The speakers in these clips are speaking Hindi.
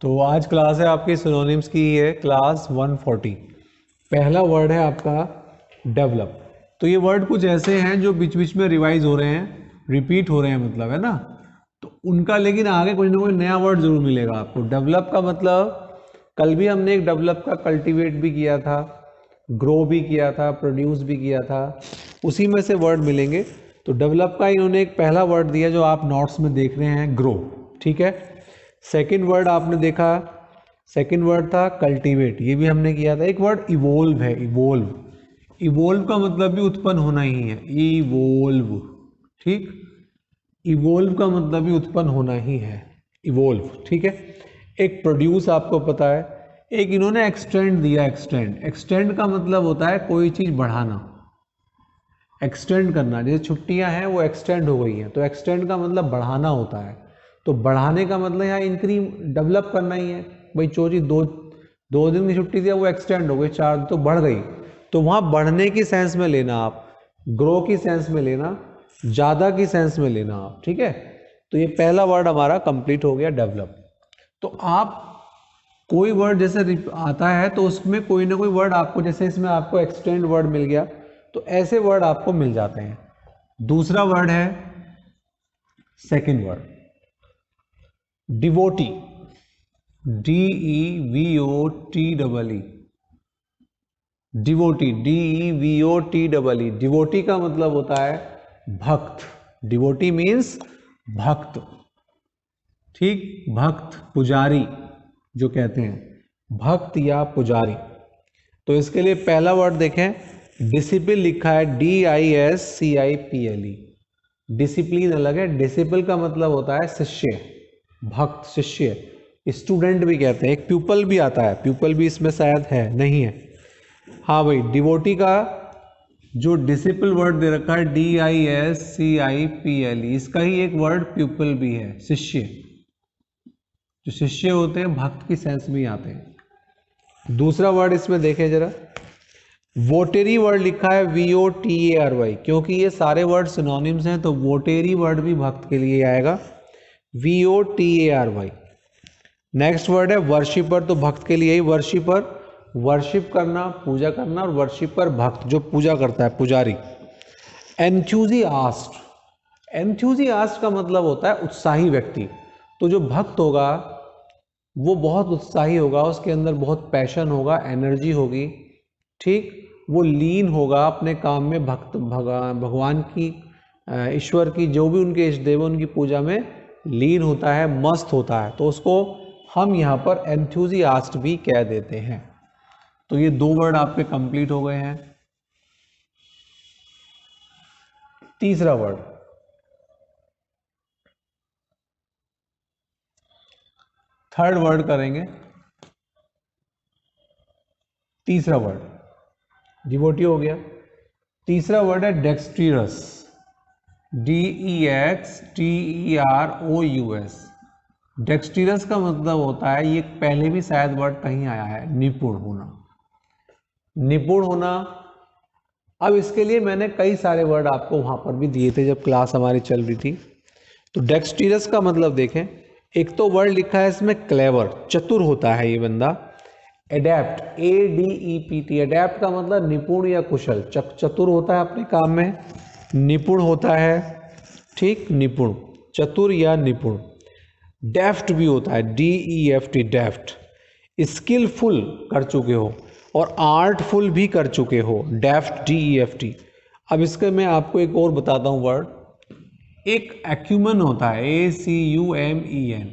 तो आज क्लास है आपकी सिनोनिम्स की है क्लास 140। पहला वर्ड है आपका डेवलप। तो ये वर्ड कुछ ऐसे हैं जो बीच बीच में रिवाइज हो रहे हैं, रिपीट हो रहे हैं, मतलब है ना। तो उनका लेकिन आगे कुछ ना कोई नया वर्ड जरूर मिलेगा आपको। डेवलप का मतलब कल भी हमने एक डेवलप का कल्टीवेट भी किया था, ग्रो भी किया था, प्रोड्यूस भी किया था, उसी में से वर्ड मिलेंगे। तो डेवलप का इन्होंने एक पहला वर्ड दिया जो आप नोट्स में देख रहे हैं, ग्रो। ठीक है। सेकंड वर्ड आपने देखा, सेकंड वर्ड था कल्टीवेट, ये भी हमने किया था। एक वर्ड इवोल्व है, इवोल्व। इवोल्व का मतलब भी उत्पन्न होना ही है, इवोल्व। ठीक, इवोल्व का मतलब भी उत्पन्न होना ही है, इवोल्व। ठीक है। एक प्रोड्यूस आपको पता है। एक इन्होंने एक्सटेंड दिया, एक्सटेंड। एक्सटेंड का मतलब होता है कोई चीज बढ़ाना, एक्सटेंड करना। जैसे छुट्टियां हैं वो एक्सटेंड हो गई हैं, तो एक्सटेंड का मतलब बढ़ाना होता है। तो बढ़ाने का मतलब यहाँ इंक्रीज, डेवलप करना ही है। भाई चोरी दो दिन की छुट्टी थी, वो एक्सटेंड हो गई 4 दिन, तो बढ़ गई। तो वहां बढ़ने की सेंस में लेना आप, ग्रो की सेंस में लेना, ज्यादा की सेंस में लेना आप। ठीक है। तो ये पहला वर्ड हमारा कंप्लीट हो गया, डेवलप। तो आप कोई वर्ड जैसे आता है तो उसमें कोई ना कोई वर्ड आपको, जैसे इसमें आपको एक्सटेंड वर्ड मिल गया, तो ऐसे वर्ड आपको मिल जाते हैं। दूसरा वर्ड है, second word devotee, DEVOTEE, devotee, DEVOTEE। Devotee का मतलब होता है भक्त। डिवोटी मीन्स भक्त। ठीक, भक्त, पुजारी जो कहते हैं, भक्त या पुजारी। तो इसके लिए पहला वर्ड देखें, डिसिप्लिन लिखा है, DISCIPLE। डिसिप्लिन अलग है, डिसिप्लिन का मतलब होता है शिष्य, भक्त, शिष्य। स्टूडेंट भी कहते हैं, एक प्यूपल भी आता है, प्यूपल भी इसमें शायद है, नहीं है। हाँ भाई, डिवोटी का जो डिसिपल वर्ड दे रखा है, DISCIPLE, इसका ही एक वर्ड प्यूपल भी है, शिष्य। जो शिष्य होते हैं भक्त की सेंस में ही आते हैं। दूसरा वर्ड इसमें देखें जरा, वोटेरी वर्ड लिखा है, VOTARY। क्योंकि ये सारे वर्ड सिनोनिम्स हैं तो वोटेरी वर्ड भी भक्त के लिए आएगा, VOTARY। नेक्स्ट वर्ड है वर्शिपर, तो भक्त के लिए ही वर्शिपर, वर्शिप करना, पूजा करना, और वर्शिपर भक्त जो पूजा करता है, पुजारी। एंथुसियास्ट, एंथुसियास्ट का मतलब होता है उत्साही व्यक्ति। तो जो भक्त होगा वो बहुत उत्साही होगा, उसके अंदर बहुत पैशन होगा, एनर्जी होगी। ठीक, वो लीन होगा अपने काम में, भक्त भगवान की, ईश्वर की, जो भी उनके इष्ट देव उनकी पूजा में लीन होता है, मस्त होता है। तो उसको हम यहाँ पर एंथुसियास्ट भी कह देते हैं। तो ये 2 वर्ड आपके कंप्लीट हो गए हैं। तीसरा वर्ड, थर्ड वर्ड करेंगे। तीसरा वर्ड डिवोटी हो गया। तीसरा वर्ड है डेक्सट्रियस, DEXTEROUS। डेक्सट्रियस का मतलब होता है, ये पहले भी शायद वर्ड कहीं आया है, निपुण होना, निपुण होना। अब इसके लिए मैंने कई सारे वर्ड आपको वहां पर भी दिए थे जब क्लास हमारी चल रही थी। तो डेक्सट्रियस का मतलब देखें, एक तो वर्ड लिखा है इसमें क्लेवर, चतुर होता है ये बंदा। एडेप्ट, ADEPT, एडेप्ट का मतलब निपुण या कुशल, चतुर होता है अपने काम में, निपुण होता है। ठीक, निपुण, चतुर या निपुण। डेफ्ट भी होता है, DEFT, डेफ्ट। स्किलफुल कर चुके हो, और आर्टफुल भी कर चुके हो, डेफ्ट, DEFT। अब इसके मैं आपको एक और बताता हूँ वर्ड, एक एक्यूमन होता है, ACUMEN।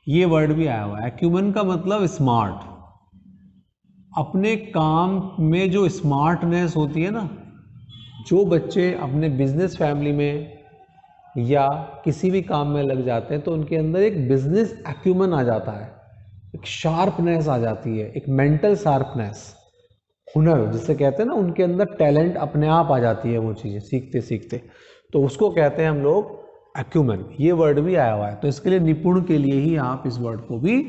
ये वर्ड भी आया हुआ है। एक्यूमन का मतलब स्मार्ट, अपने काम में जो स्मार्टनेस होती है ना। जो बच्चे अपने बिजनेस फैमिली में या किसी भी काम में लग जाते हैं तो उनके अंदर एक बिजनेस एक्यूमन आ जाता है, एक शार्पनेस आ जाती है, एक मेंटल शार्पनेस, हुनर जिसे कहते हैं ना, उनके अंदर टैलेंट अपने आप आ जाती है, वो चीज़ें सीखते सीखते। तो उसको कहते हैं हम लोग एक्यूमन। ये वर्ड भी आया हुआ है, तो इसके लिए निपुण के लिए ही आप इस वर्ड को भी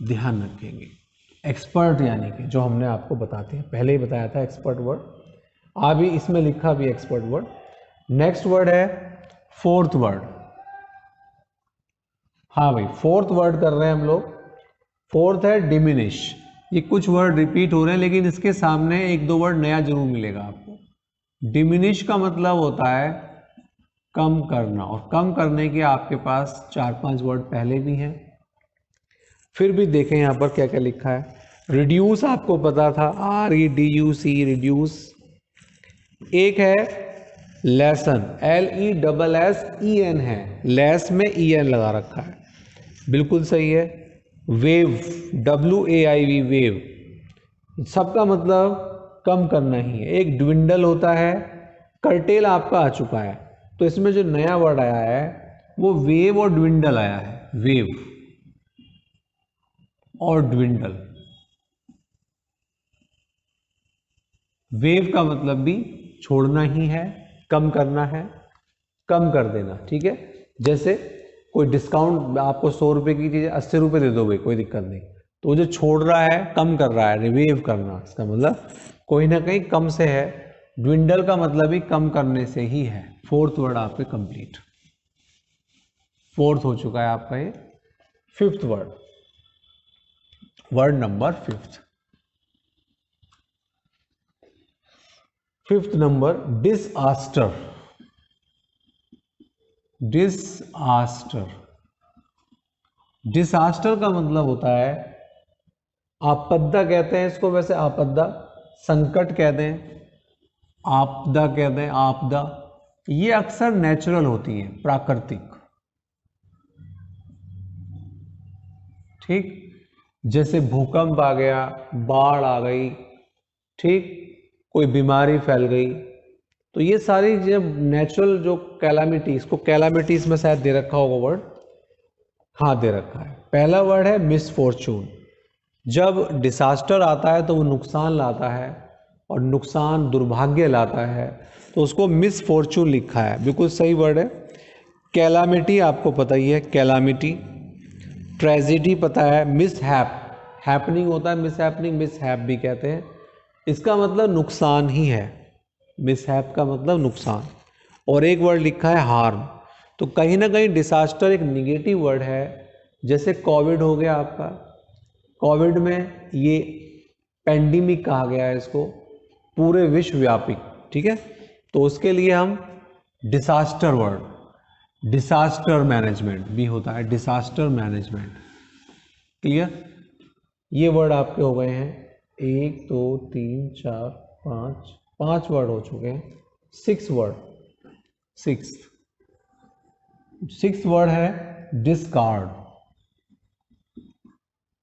ध्यान रखेंगे। एक्सपर्ट यानी कि जो हमने आपको बताते हैं, पहले ही बताया था एक्सपर्ट वर्ड, अभी इसमें लिखा भी एक्सपर्ट वर्ड। नेक्स्ट वर्ड है फोर्थ वर्ड। हाँ भाई, फोर्थ वर्ड कर रहे हैं हम लोग, फोर्थ है डिमिनिश। ये कुछ वर्ड रिपीट हो रहे हैं लेकिन इसके सामने एक दो वर्ड नया जरूर मिलेगा आपको। डिमिनिश का मतलब होता है कम करना, और कम करने के आपके पास 4-5 वर्ड पहले भी हैं। फिर भी देखें यहाँ पर क्या क्या लिखा है। रिड्यूस आपको पता था, REDUC, रिड्यूस। एक है लेसन, LESSEN है, लेस में EN लगा रखा है, बिल्कुल सही है। वेव, WAIV, वेव, सबका मतलब कम करना ही है। एक ड्विंडल होता है, कर्टेल आपका आ चुका है, तो इसमें जो नया वर्ड आया है वो वेव और ड्विंडल आया है, वेव और ड्विंडल। वेव का मतलब भी छोड़ना ही है, कम करना है, कम कर देना, ठीक है। जैसे कोई डिस्काउंट, आपको 100 रुपए की चीज़ 80 रुपए दे दोगे, कोई दिक्कत नहीं, तो जो छोड़ रहा है, कम कर रहा है, रिवेव करना, इसका मतलब कोई ना कहीं कम से है। ड्विंडल का मतलब भी कम करने से ही है। फोर्थ वर्ड आपके कंप्लीट, फोर्थ हो चुका है आपका ये। Fifth word, word number fifth number disaster. Disaster, disaster का मतलब होता है, आपदा कहते हैं इसको, वैसे आपदा, संकट कहते हैं, आपदा कहते हैं, आपदा। ये अक्सर नेचुरल होती है, प्राकृतिक, ठीक। जैसे भूकंप आ गया, बाढ़ आ गई, ठीक, कोई बीमारी फैल गई, तो ये सारी जब नेचुरल जो कैलामिटीज, को कैलामिटीज में शायद दे रखा होगा वर्ड, हाँ दे रखा है। पहला वर्ड है मिसफॉर्चून। जब डिसास्टर आता है तो वो नुकसान लाता है, और नुकसान दुर्भाग्य लाता है, तो उसको मिसफॉर्चून लिखा है, बिल्कुल सही वर्ड है। कैलामिटी आपको पता ही है, कैलामिटी। ट्रेजिडी पता है, मिसहैप, हैपनिंग होता है, मिसहैपनिंग, मिसहैप भी कहते हैं, इसका मतलब नुकसान ही है, मिसहैप का मतलब नुकसान। और एक वर्ड लिखा है हार्म, तो कहीं ना कहीं डिसास्टर एक निगेटिव वर्ड है। जैसे कोविड हो गया आपका, कोविड में ये पेंडेमिक कहा गया है इसको, पूरे विश्वव्यापी, ठीक है। तो उसके लिए हम डिसास्टर वर्ड, डिसास्टर मैनेजमेंट भी होता है, डिसास्टर मैनेजमेंट, क्लियर। ये वर्ड आपके हो गए हैं 1 2 3 4 5, 5 वर्ड हो चुके हैं। 6 वर्ड, सिक्स वर्ड है डिस्कार्ड।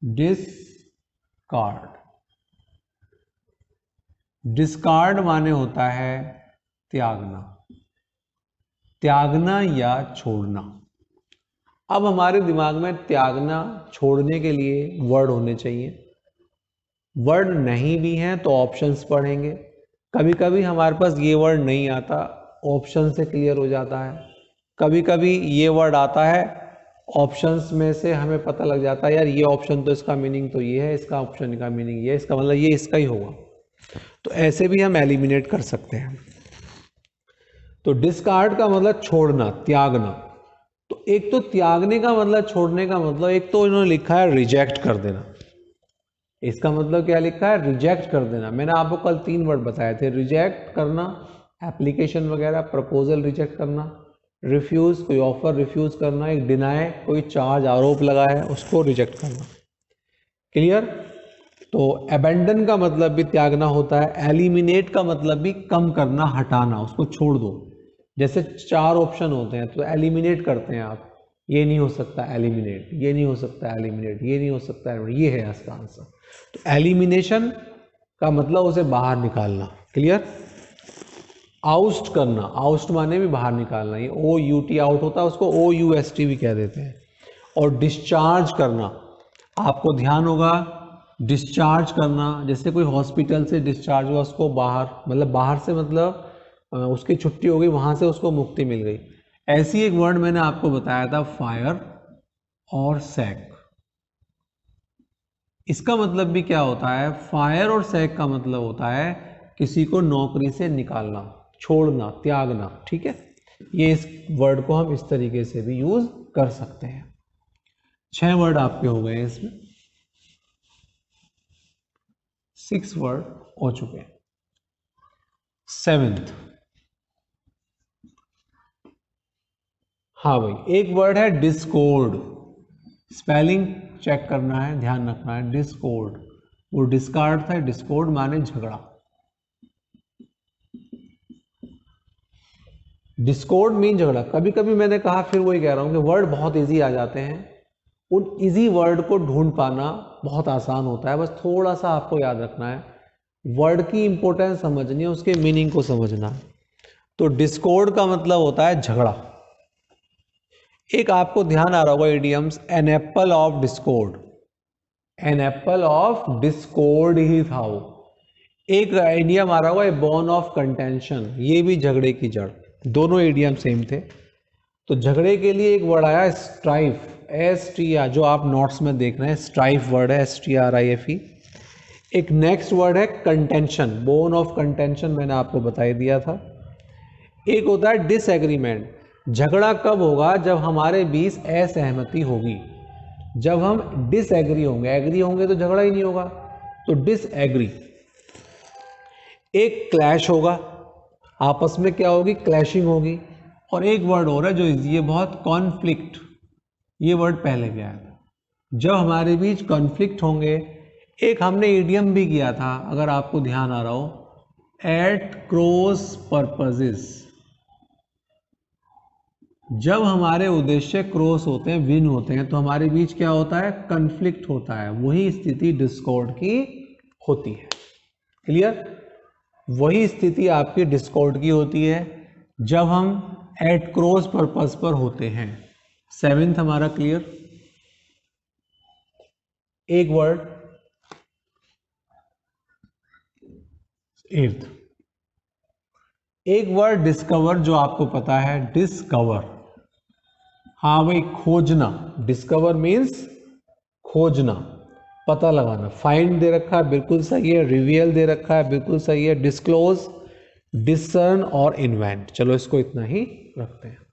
डिस्कार्ड, डिस्कार्ड माने होता है त्यागना, त्यागना या छोड़ना। अब हमारे दिमाग में त्यागना, छोड़ने के लिए वर्ड होने चाहिए। वर्ड नहीं भी हैं तो ऑप्शंस पढ़ेंगे। कभी कभी हमारे पास ये वर्ड नहीं आता, ऑप्शन से क्लियर हो जाता है। कभी कभी ये वर्ड आता है, ऑप्शंस में से हमें पता लग जाता है यार ये ऑप्शन तो इसका मीनिंग तो ये है, इसका ऑप्शन का मीनिंग ये, इसका मतलब ये इसका ही होगा, तो ऐसे भी हम एलिमिनेट कर सकते हैं। तो डिस्कार्ड का मतलब छोड़ना, त्यागना। तो एक तो त्यागने का मतलब, छोड़ने का मतलब, एक तो इन्होंने लिखा है रिजेक्ट कर देना। इसका मतलब क्या लिखा है? रिजेक्ट कर देना। मैंने आपको कल 3 वर्ड बताए थे, रिजेक्ट करना, एप्लीकेशन वगैरह, प्रपोजल रिजेक्ट करना, रिफ्यूज, कोई ऑफर रिफ्यूज करना, एक डिनाई, कोई चार्ज, आरोप लगा है उसको रिजेक्ट करना, क्लियर। तो अबेंडन का मतलब भी त्यागना होता है। एलिमिनेट का मतलब भी कम करना, हटाना, उसको छोड़ दो। जैसे 4 ऑप्शन होते हैं तो एलिमिनेट करते हैं आप, ये नहीं हो सकता एलिमिनेट, ये नहीं हो सकता एलिमिनेट, ये नहीं हो सकता एलिमिनेट, ये है इसका आंसर। तो एलिमिनेशन का मतलब उसे बाहर निकालना, क्लियर। आउस्ट करना, आउस्ट माने भी बाहर निकालना, ये OUT आउट होता है, उसको OUST भी कह देते हैं। और डिस्चार्ज करना, आपको ध्यान होगा, डिस्चार्ज करना, जैसे कोई हॉस्पिटल से डिस्चार्ज हुआ, उसको बाहर, मतलब बाहर से मतलब उसकी छुट्टी हो गई, वहां से उसको मुक्ति मिल गई। ऐसी एक वर्ड मैंने आपको बताया था, फायर और सैक। इसका मतलब भी क्या होता है? फायर और सैक का मतलब होता है किसी को नौकरी से निकालना, छोड़ना, त्यागना, ठीक है। ये इस वर्ड को हम इस तरीके से भी यूज कर सकते हैं। 6 वर्ड आपके हो गए इसमें। 6 वर्ड हो चुके हैं। 7th, हाँ भाई, एक वर्ड है डिस्कॉर्ड। स्पेलिंग चेक करना है, ध्यान रखना है। डिस्कॉर्ड, वो डिस्कार्ड था, डिस्कॉर्ड माने झगड़ा। डिस्कॉर्ड मीन झगड़ा। कभी कभी मैंने कहा, फिर वही कह रहा हूं कि वर्ड बहुत इजी आ जाते हैं, उन इजी वर्ड को ढूंढ पाना बहुत आसान होता है। बस थोड़ा सा आपको याद रखना है, वर्ड की इंपॉर्टेंस समझनी है, उसके मीनिंग को समझना है। तो डिस्कॉर्ड का मतलब होता है झगड़ा। एक आपको ध्यान आ रहा होगा idioms, an apple of discord. An apple of discord ही था वो। एक इडियम आ रहा होगा, ए बोन ऑफ कंटेंशन, ये भी झगड़े की जड़। दोनों इडियम सेम थे। तो झगड़े के लिए एक वर्ड आया स्ट्राइफ, STR, जो आप नोट्स में देख रहे हैं, स्ट्राइफ वर्ड है, STRIFE। एक नेक्स्ट वर्ड है कंटेंशन, बोन ऑफ कंटेंशन, मैंने आपको बता दिया था। एक होता है डिसएग्रीमेंट। झगड़ा कब होगा? जब हमारे बीच असहमति होगी, जब हम डिसएग्री होंगे। एग्री होंगे तो झगड़ा ही नहीं होगा, तो डिसएग्री। एक क्लैश होगा, आपस में क्या होगी? क्लैशिंग होगी। और एक वर्ड और है जो ये बहुत, कॉन्फ्लिक्ट। ये वर्ड पहले भी आया था। जब हमारे बीच कॉन्फ्लिक्ट होंगे, एक हमने इडियम भी किया था, अगर आपको ध्यान आ रहा हो, एट क्रॉस पर्पसेस। जब हमारे उद्देश्य क्रॉस होते हैं, विन होते हैं, तो हमारे बीच क्या होता है? कॉन्फ्लिक्ट होता है। वही स्थिति डिस्कॉर्ड की होती है। क्लियर? वही स्थिति आपकी डिस्कॉर्ड की होती है जब हम एट क्रॉस पर्पस पर होते हैं। 7th हमारा क्लियर। एक वर्ड 8th, एक वर्ड डिस्कवर, जो आपको पता है, डिस्कवर। हाँ भाई, खोजना। डिस्कवर मीन्स खोजना, पता लगाना। फाइंड दे रखा है, बिल्कुल सही है। रिवील दे रखा है, बिल्कुल सही है। डिस्क्लोज, डिसर्न और इन्वेंट। चलो इसको इतना ही रखते हैं।